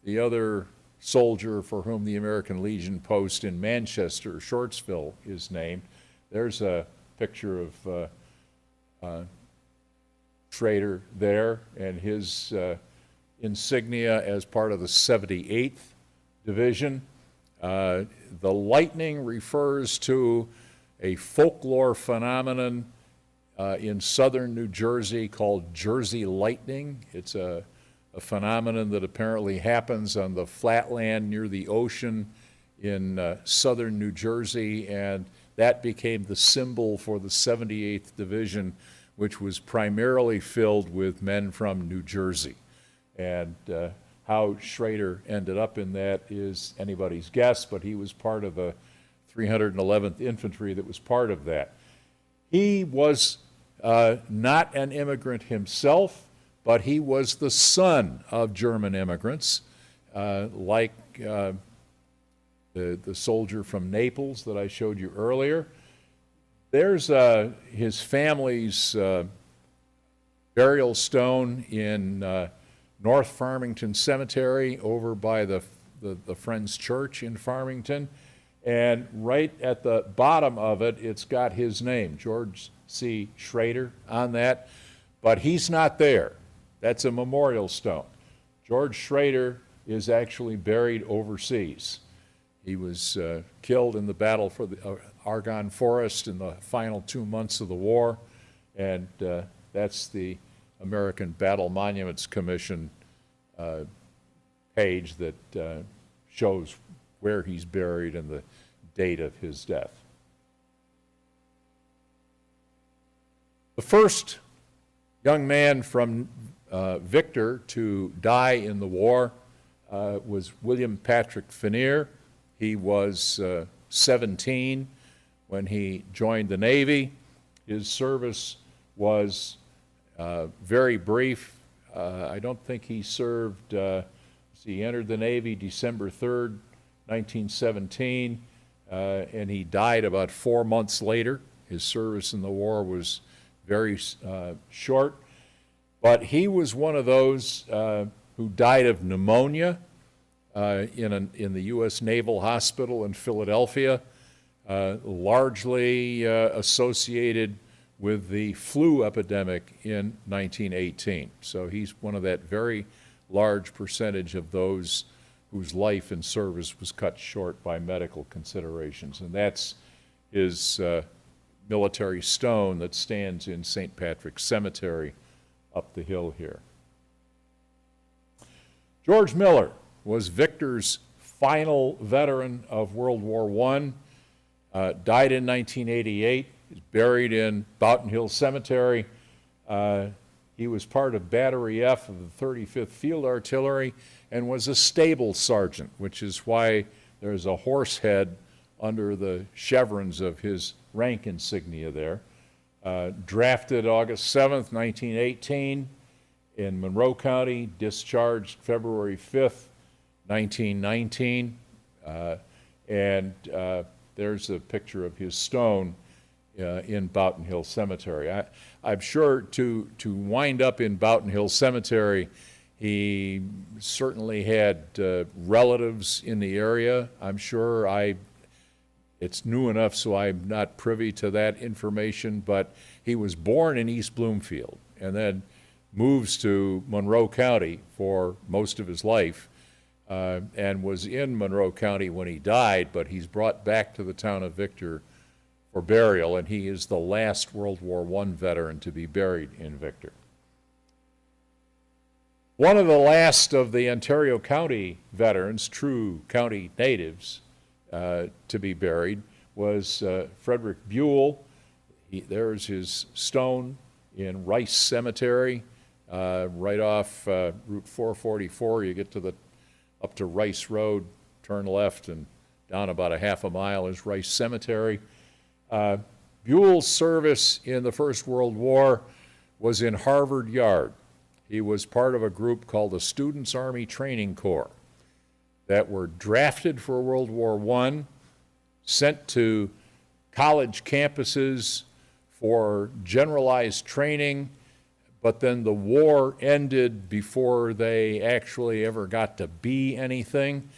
the other soldier for whom the American Legion post in Manchester, Shortsville, is named. There's a picture of Schrader there and his insignia as part of the 78th Division. The lightning refers to a folklore phenomenon in southern New Jersey called Jersey lightning. It's a phenomenon that apparently happens on the flatland near the ocean in southern New Jersey, and that became the symbol for the 78th Division, which was primarily filled with men from New Jersey. And how Schrader ended up in that is anybody's guess, but he was part of the 311th Infantry that was part of that. He was not an immigrant himself, but he was the son of German immigrants, like the soldier from Naples that I showed you earlier. There's his family's burial stone in North Farmington Cemetery over by the Friends Church in Farmington. And right at the bottom of it, it's got his name, George C. Schrader, on that. But he's not there. That's a memorial stone. George Schrader is actually buried overseas. He was killed in the battle for the Argonne Forest in the final 2 months of the war. And that's the American Battle Monuments Commission page that shows where he's buried and the date of his death. The first young man from Victor to die in the war was William Patrick Fannier. He was 17 when he joined the Navy. His service was very brief. I don't think he served, he entered the Navy December 3rd, 1917, and he died about 4 months later. His service in the war was very short, but he was one of those who died of pneumonia in the U.S. Naval Hospital in Philadelphia, largely associated with the flu epidemic in 1918. So he's one of that very large percentage of those whose life and service was cut short by medical considerations. And that's his military stone that stands in St. Patrick's Cemetery up the hill here. George Miller was Victor's final veteran of World War I, died in 1988. He's buried in Boughton Hill Cemetery. He was part of Battery F of the 35th Field Artillery and was a stable sergeant, which is why there's a horse head under the chevrons of his rank insignia there. Drafted August 7th, 1918 in Monroe County, discharged February 5th, 1919. And there's a picture of his stone in Boughton Hill Cemetery. I'm sure to wind up in Boughton Hill Cemetery, he certainly had relatives in the area. I'm sure it's new enough so I'm not privy to that information, but he was born in East Bloomfield and then moves to Monroe County for most of his life. and was in Monroe County when he died, but he's brought back to the town of Victor for burial, and he is the last World War I veteran to be buried in Victor. One of the last of the Ontario County veterans, true county natives, to be buried was Frederick Buell. There's his stone in Rice Cemetery, right off Route 444. You get up to Rice Road, turn left, and down about a half a mile is Rice Cemetery. Buell's service in the First World War was in Harvard Yard. He was part of a group called the Students' Army Training Corps that were drafted for World War I, sent to college campuses for generalized training, but then the war ended before they actually ever got to be anything.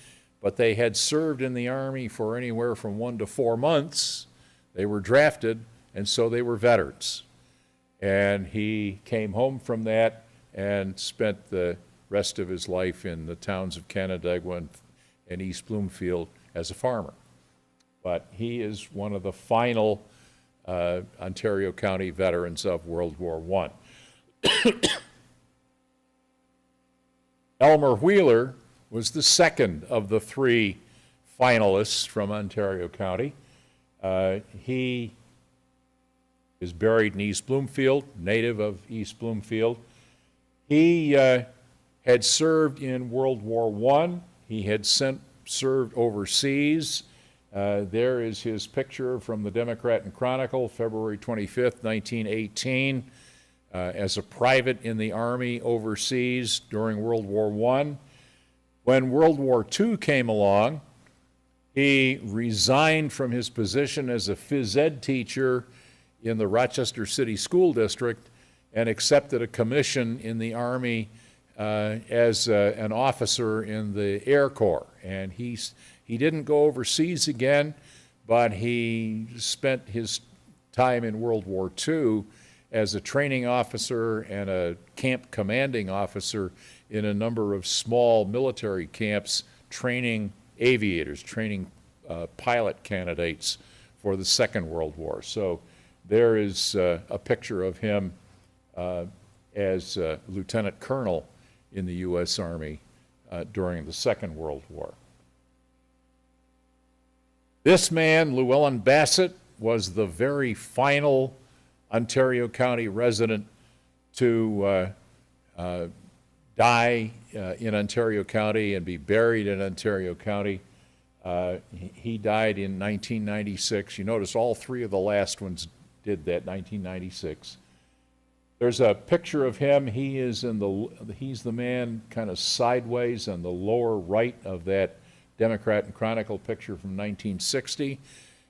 But they had served in the Army for anywhere from 1 to 4 months. They were drafted, and so they were veterans. And he came home from that and spent the rest of his life in the towns of Canandaigua and East Bloomfield as a farmer. But he is one of the final Ontario County veterans of World War I. Elmer Wheeler was the second of the 3 finalists from Ontario County. He is buried in East Bloomfield, native of East Bloomfield. He had served in World War I. He had served overseas. There is his picture from the Democrat and Chronicle, February 25th, 1918, as a private in the Army overseas during World War I. When World War II came along, he resigned from his position as a phys ed teacher in the Rochester City School District and accepted a commission in the Army as an officer in the Air Corps. And he didn't go overseas again, but he spent his time in World War II as a training officer and a camp commanding officer in a number of small military camps, training aviators, training pilot candidates for the Second World War. So there is a picture of him as Lieutenant Colonel in the U.S. Army during the Second World War. This man, Llewellyn Bassett, was the very final Ontario County resident to die in Ontario County and be buried in Ontario County. He died in 1996. You notice all 3 of the last ones did that, 1996. There's a picture of him. He's the man kind of sideways on the lower right of that Democrat and Chronicle picture from 1960.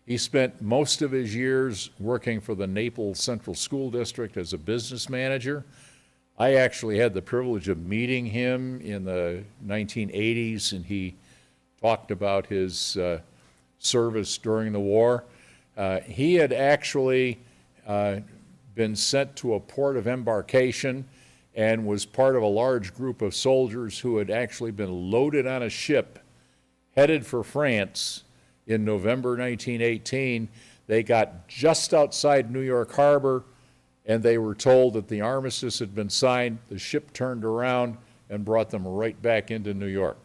He spent most of his years working for the Naples Central School District as a business manager. I actually had the privilege of meeting him in the 1980s, and he talked about his service during the war. He had actually been sent to a port of embarkation and was part of a large group of soldiers who had actually been loaded on a ship headed for France in November 1918. They got just outside New York Harbor, and they were told that the armistice had been signed. The ship turned around and brought them right back into New York.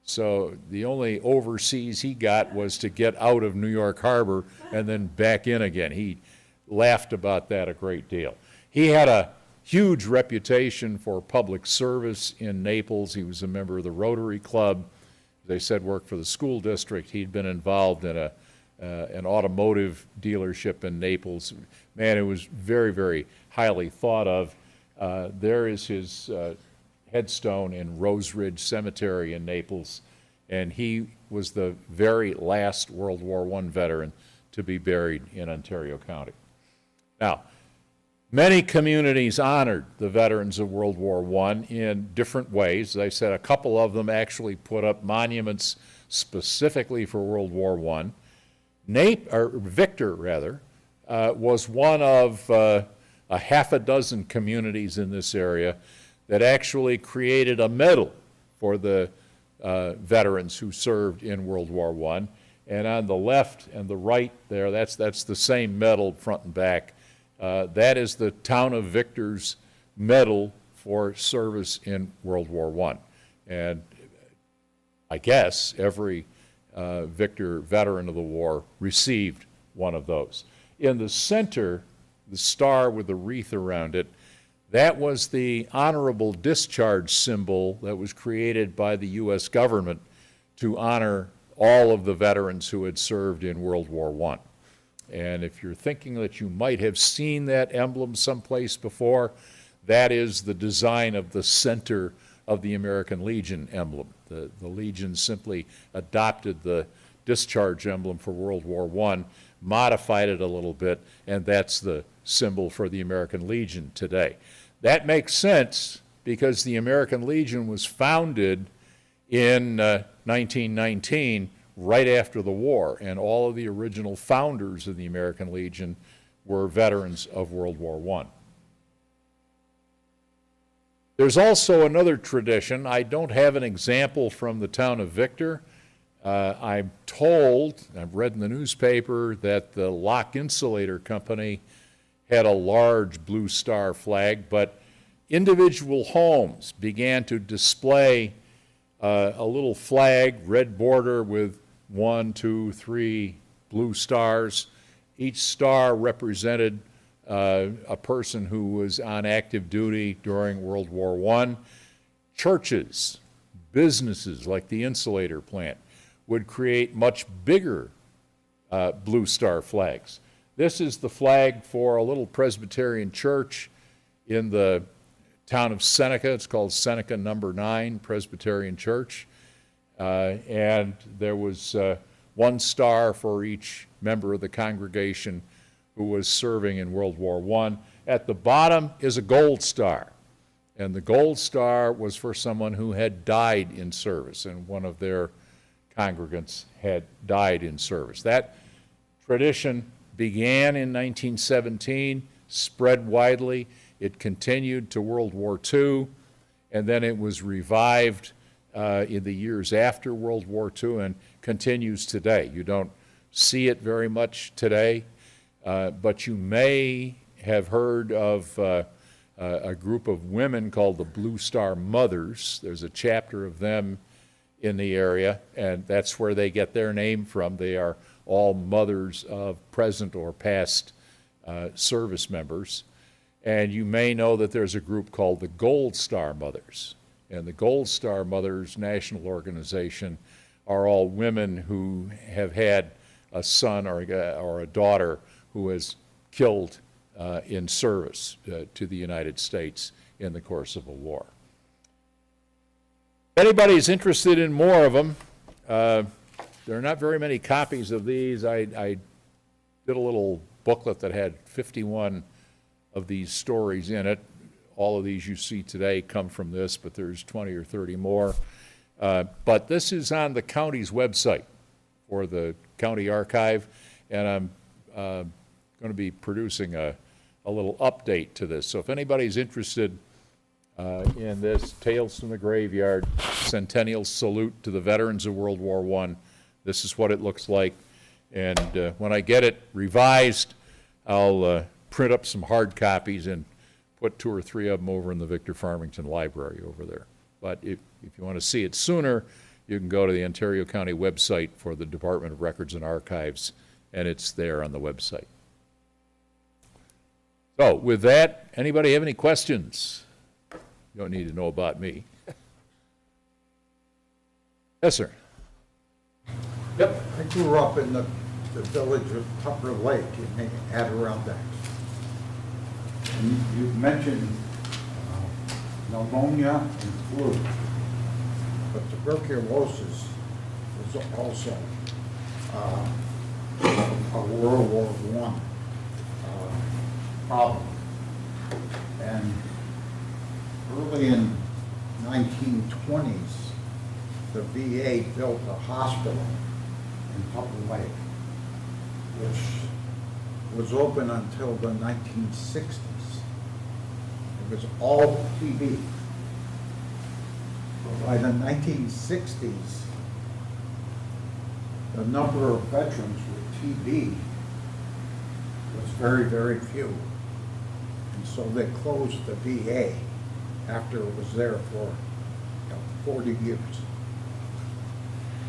So the only overseas he got was to get out of New York Harbor and then back in again. He laughed about that a great deal. He had a huge reputation for public service in Naples. He was a member of the Rotary Club. They said worked for the school district. He'd been involved in an automotive dealership in Naples. Man, it was very, very highly thought of. There is his headstone in Rose Ridge Cemetery in Naples, and he was the very last World War I veteran to be buried in Ontario County. Now, many communities honored the veterans of World War I in different ways. As I said, a couple of them actually put up monuments specifically for World War I. Victor was one of a half a dozen communities in this area that actually created a medal for the veterans who served in World War I. And on the left and the right there, that's the same medal front and back. That is the Town of Victor's medal for service in World War I. And I guess every Victor veteran of the war received one of those. In the center, the star with the wreath around it, that was the honorable discharge symbol that was created by the U.S. government to honor all of the veterans who had served in World War I. And if you're thinking that you might have seen that emblem someplace before, that is the design of the center of the American Legion emblem. The Legion simply adopted the discharge emblem for World War I, modified it a little bit, and that's the symbol for the American Legion today. That makes sense because the American Legion was founded in 1919, right after the war, and all of the original founders of the American Legion were veterans of World War I. There's also another tradition. I don't have an example from the town of Victor. I'm told, I've read in the newspaper, that the Lock Insulator Company had a large blue star flag, but individual homes began to display a little flag, red border with 1, 2, 3 blue stars. Each star represented a person who was on active duty during World War I. Churches, businesses like the insulator plant would create much bigger blue star flags. This is the flag for a little Presbyterian church in the town of Seneca. It's called Seneca Number 9 Presbyterian Church. And there was one star for each member of the congregation who was serving in World War I. At the bottom is a gold star. And the gold star was for someone who had died in service, and one of their congregants had died in service. That tradition began in 1917, spread widely. It continued to World War II, and then it was revived in the years after World War II and continues today. You don't see it very much today, but you may have heard of a group of women called the Blue Star Mothers. There's a chapter of them in the area, and that's where they get their name from. They are all mothers of present or past service members. And you may know that there's a group called the Gold Star Mothers. And the Gold Star Mothers National Organization are all women who have had a son or a daughter who has killed in service to the United States in the course of a war. If anybody's interested in more of them, there are not very many copies of these. I did a little booklet that had 51 of these stories in it. All of these you see today come from this, but there's 20 or 30 more. But this is on the county's website for the county archive, and I'm going to be producing a little update to this. So if anybody's interested in this Tales from the Graveyard Centennial Salute to the Veterans of World War I, this is what it looks like. And when I get it revised, I'll print up some hard copies and put 2 or 3 of them over in the Victor Farmington Library over there. But if you want to see it sooner, you can go to the Ontario County website for the Department of Records and Archives, and it's there on the website. So with that, anybody have any questions? You don't need to know about me. Yes, sir. Yep, I grew up in the village of Tupper Lake in Adirondack. And you mentioned pneumonia and flu, but tuberculosis was also a World War I problem. And early in 1920s, the VA built a hospital in Tupper Lake, which was open until the 1960s. It was all TB. by the 1960s, the number of veterans with TB was very, very few. And so they closed the VA after it was there for 40 years.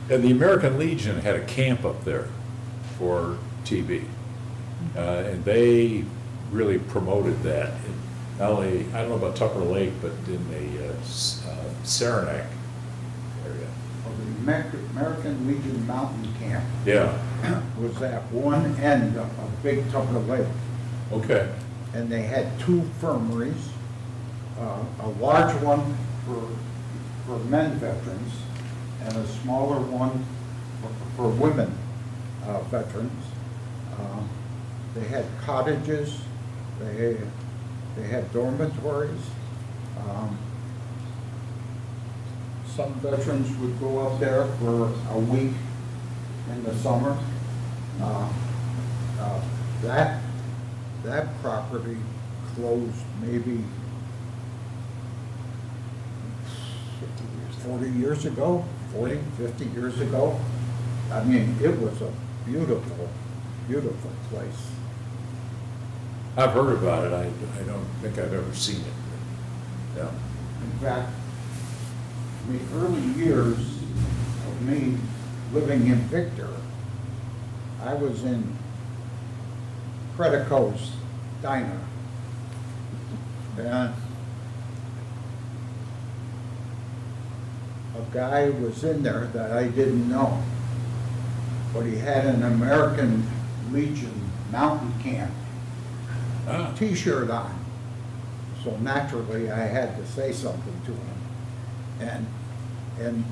And the American Legion had a camp up there for TB. And they really promoted that. Not only, I don't know about Tupper Lake, but in the Saranac area. Well, the American Legion Mountain Camp Yeah, was at one end of Big Tupper Lake. okay. And they had two infirmaries, a large one for men veterans and a smaller one for women veterans. They had cottages, they had dormitories. Some veterans would go up there for a week in the summer. That property closed maybe 40 years ago, 40, 50 years ago. I mean, it was a beautiful, beautiful place. I've heard about it. I don't think I've ever seen it. Yeah. In fact, in the early years of me living in Victor, I was in Credico's diner. And a guy was in there that I didn't know, but he had an American Legion mountain camp T-shirt on. So naturally, I had to say something to him. And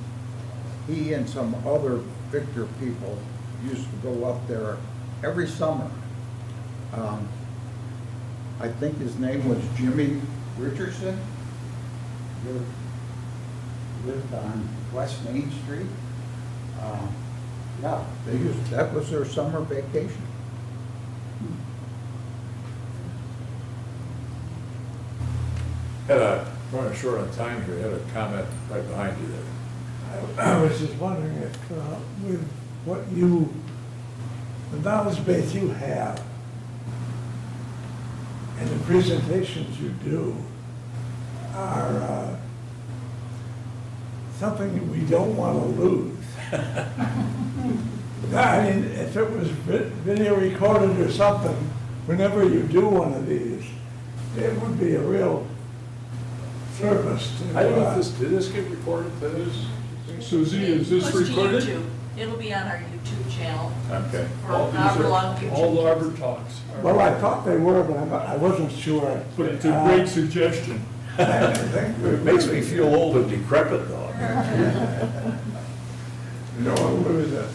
he and some other Victor people used to go up there every summer. I think his name was Jimmy Richardson. Lived on West Main Street. Yeah, that was their summer vacation. Running short on time here, had a comment right behind you there. I was just wondering if, with the knowledge base you have, and the presentations you do are something that we don't want to lose. I mean, if it was video recorded or something, whenever you do one of these, it would be a real service to. I don't know if did this get recorded to this? Susie, is this It goes to recorded? YouTube. It'll be on our YouTube channel Okay. for All these however are- long YouTube. All the Arbor talks. Well, I thought they were, but I wasn't sure. But it's a great suggestion. I think It makes me feel old and decrepit though. You don't want to lose it.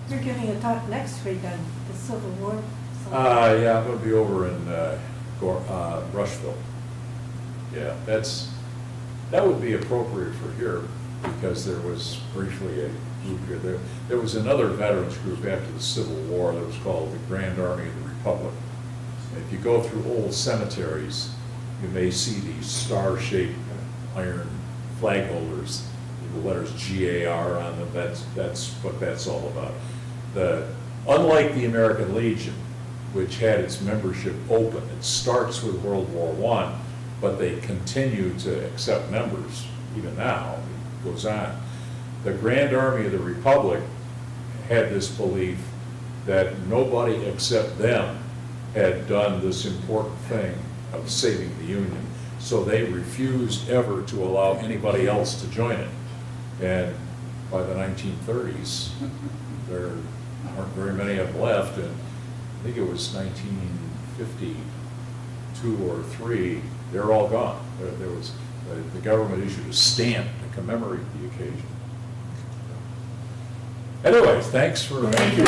You're giving a talk next week on the Civil War. Yeah, I'm gonna be over in Rushville. Yeah, that would be appropriate for here, because there was briefly a group here. There was another veterans group after the Civil War that was called the Grand Army of the Republic. And if you go through old cemeteries, you may see these star-shaped iron flag holders, the letters GAR on them. That's what that's all about. Unlike the American Legion, which had its membership open, it starts with World War I, but they continue to accept members even now. It goes on. The Grand Army of the Republic had this belief that nobody except them had done this important thing of saving the Union. So they refused ever to allow anybody else to join it. And by the 1930s, there aren't very many of them left. And I think it was 1952 or 3, they're all gone. There was, the government issued a stamp to commemorate the occasion. Anyways, thanks for. Thank you.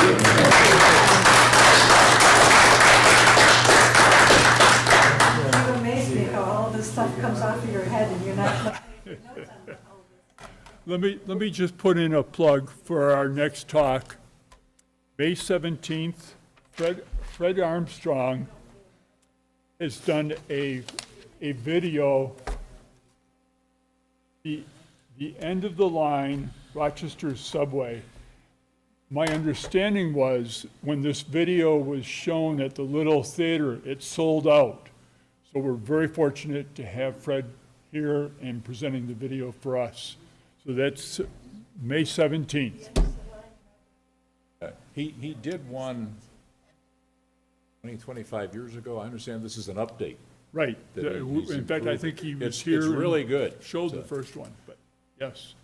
You amaze me how all this stuff comes off of your head and you're not. Let me just put in a plug for our next talk. May 17th, Fred Armstrong has done a video. The the end of the line, Rochester Subway. My understanding was when this video was shown at the Little Theater, it sold out. So we're very fortunate to have Fred here and presenting the video for us. So that's May 17th. He did one 25 years ago. I understand this is an update. Right. That he's In fact, I improved. think he was It's here. really and good. Showed So- the first one, but yes.